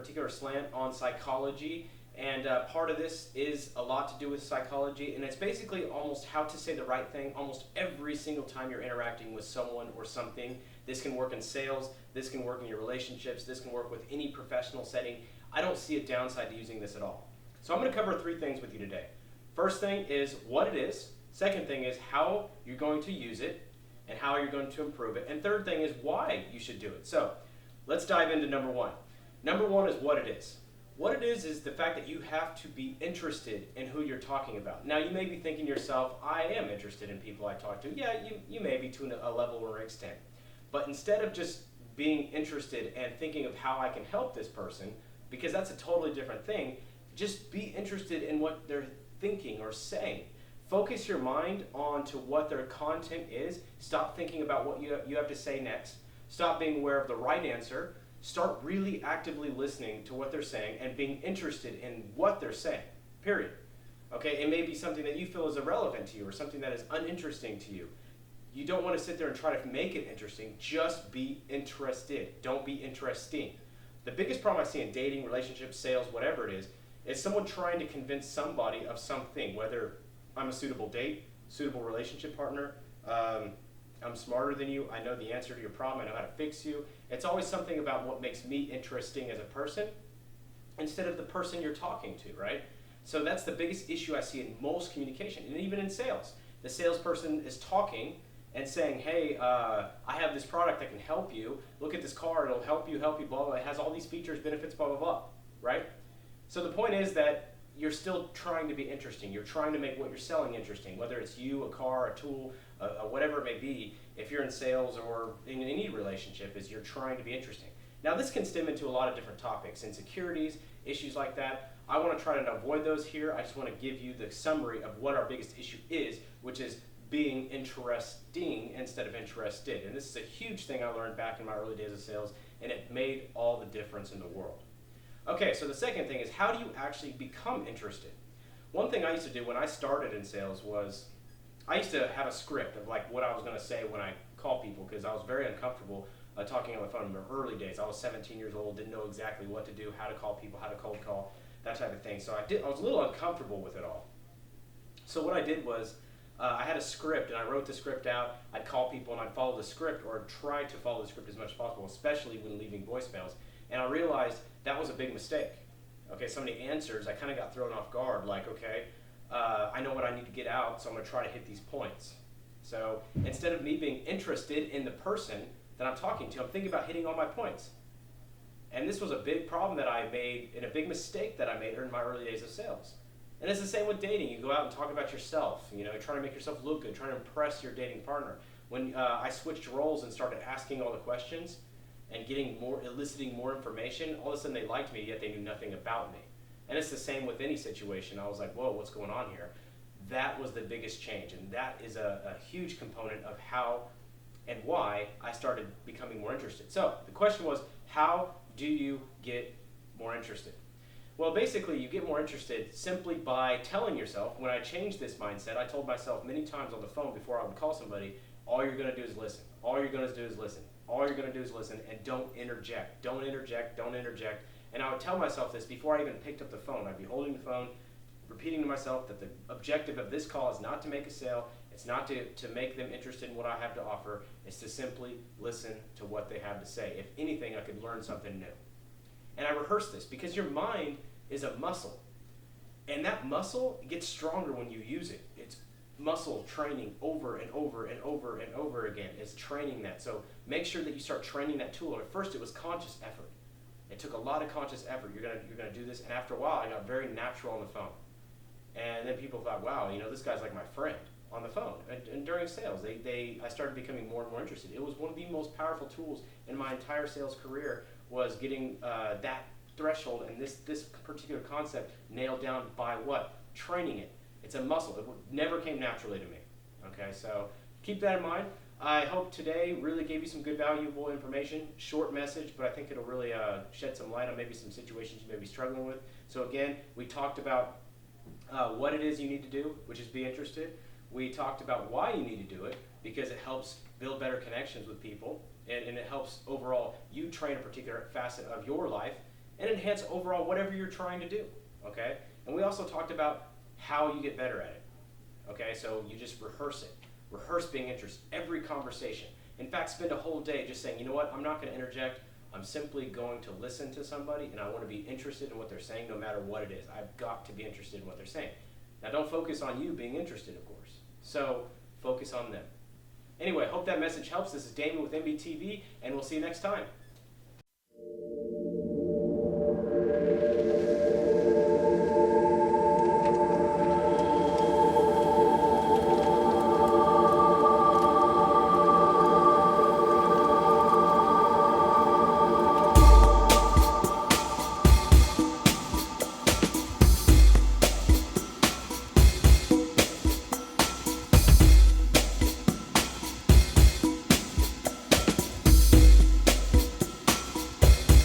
particular slant on psychology, and part of this is a lot to do with psychology, and it's basically almost how to say the right thing almost every single time you're interacting with someone or something. This can work in sales, this can work in your relationships, this can work with any professional setting. I don't see a downside to using this at all. So I'm going to cover 3 things with you today. First thing is what it is. Second thing is how you're going to use it and how you're going to improve it. And third thing is why you should do it. So let's dive into number 1. Number 1 is what it is. What it is the fact that you have to be interested in who you're talking about. Now you may be thinking to yourself, I am interested in people I talk to. Yeah, you may be to a level or an extent. But instead of just being interested and thinking of how I can help this person, because that's a totally different thing, just be interested in what they're thinking or saying. Focus your mind onto what their content is. Stop thinking about what you have to say next. Stop being aware of the right answer. Start really actively listening to what they're saying and being interested in what they're saying, period. Okay, it may be something that you feel is irrelevant to you or something that is uninteresting to you. You don't want to sit there and try to make it interesting. Just be interested. Don't be interesting. The biggest problem I see in dating, relationships, sales, whatever it is someone trying to convince somebody of something, whether I'm a suitable date, suitable relationship partner, I'm smarter than you, I know the answer to your problem, I know how to fix you. It's always something about what makes me interesting as a person instead of the person you're talking to, right? So that's the biggest issue I see in most communication, and even in sales. The salesperson is talking and saying, hey, I have this product that can help you. Look at this car, it'll help you, blah, blah. It has all these features, benefits, blah, blah, blah, right? So the point is that you're still trying to be interesting. You're trying to make what you're selling interesting, whether it's you, a car, a tool, whatever it may be. If you're in sales or in any relationship, is you're trying to be interesting. Now this can stem into a lot of different topics, insecurities, issues like that. I want to try to avoid those here. I just want to give you the summary of what our biggest issue is, which is being interesting instead of interested. And this is a huge thing I learned back in my early days of sales, and it made all the difference in the world. Okay, so the second thing is how do you actually become interested? One thing I used to do when I started in sales was I used to have a script of like what I was going to say when I call people, because I was very uncomfortable talking on the phone in the early days. I was 17 years old, didn't know exactly what to do, how to call people, how to cold call, that type of thing. So I was a little uncomfortable with it all. So what I did was I had a script, and I wrote the script out. I'd call people and I'd follow the script, or try to follow the script as much as possible, especially when leaving voicemails. And I realized that was a big mistake. Okay, so many answers, I kind of got thrown off guard, like, okay, I know what I need to get out, so I'm going to try to hit these points. So instead of me being interested in the person that I'm talking to, I'm thinking about hitting all my points. And this was a big problem that I made, and a big mistake that I made in my early days of sales. And it's the same with dating. You go out and talk about yourself, trying to make yourself look good, trying to impress your dating partner. When I switched roles and started asking all the questions and eliciting more information, all of a sudden they liked me, yet they knew nothing about me. And it's the same with any situation. I was like, whoa, what's going on here? That was the biggest change, and that is a huge component of how and why I started becoming more interested. So the question was, how do you get more interested? Well, basically, you get more interested simply by telling yourself. When I changed this mindset, I told myself many times on the phone before I would call somebody, all you're going to do is listen. All you're going to do is listen. All you're going to do is listen, and don't interject. Don't interject. Don't interject. And I would tell myself this before I even picked up the phone. I'd be holding the phone, repeating to myself that the objective of this call is not to make a sale. It's not to make them interested in what I have to offer. It's to simply listen to what they have to say. If anything, I could learn something new. And I rehearsed this because your mind is a muscle. And that muscle gets stronger when you use it. It's muscle training over and over and over and over again. It's training that. So make sure that you start training that tool. At first it was conscious effort. It took a lot of conscious effort. You're gonna do this, and after a while I got very natural on the phone. And then people thought, wow, this guy's like my friend on the phone. And during sales, I started becoming more and more interested. It was one of the most powerful tools in my entire sales career, was getting that threshold and this particular concept nailed down by what? Training it. It's a muscle. It never came naturally to me. Okay, so keep that in mind. I hope today really gave you some good, valuable information. Short message, but I think it'll really shed some light on maybe some situations you may be struggling with. So again, we talked about what it is you need to do, which is be interested. We talked about why you need to do it, because it helps build better connections with people, and it helps overall you train a particular facet of your life. and enhance overall whatever you're trying to do, okay? And we also talked about how you get better at it, okay? So you just rehearse it. Rehearse being interested, every conversation. In fact, spend a whole day just saying, you know what, I'm not going to interject. I'm simply going to listen to somebody, and I want to be interested in what they're saying no matter what it is. I've got to be interested in what they're saying. Now, don't focus on you being interested, of course. So focus on them. Anyway, hope that message helps. This is Damon with MBTV, and we'll see you next time.